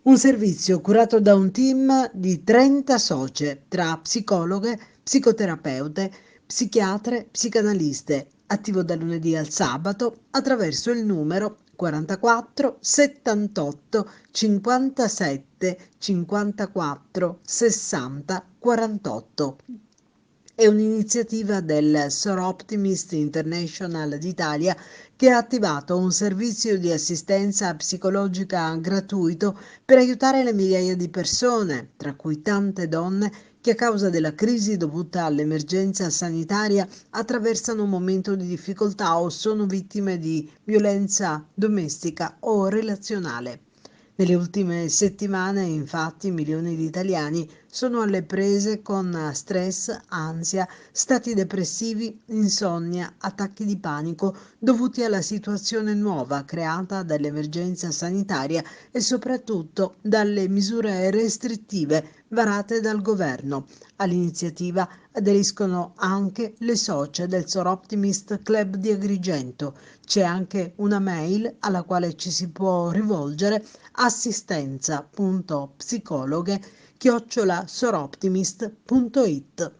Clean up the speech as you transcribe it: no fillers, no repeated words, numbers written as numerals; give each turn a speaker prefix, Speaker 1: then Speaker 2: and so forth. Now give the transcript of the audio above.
Speaker 1: Un servizio curato da un team di 30 socie tra psicologhe, psicoterapeute, psichiatre, psicanaliste, attivo dal lunedì al sabato attraverso il numero 44 78 57 54 60 48. È un'iniziativa del Soroptimist International d'Italia che ha attivato un servizio di assistenza psicologica gratuito per aiutare le migliaia di persone, tra cui tante donne che a causa della crisi dovuta all'emergenza sanitaria attraversano un momento di difficoltà o sono vittime di violenza domestica o relazionale. Nelle ultime settimane, infatti, milioni di italiani sono alle prese con stress, ansia, stati depressivi, insonnia, attacchi di panico dovuti alla situazione nuova creata dall'emergenza sanitaria e soprattutto dalle misure restrittive varate dal governo. All'iniziativa aderiscono anche le socie del Soroptimist Club di Agrigento. C'è anche una mail alla quale ci si può rivolgere: assistenza.psicologhe@soroptimist.it.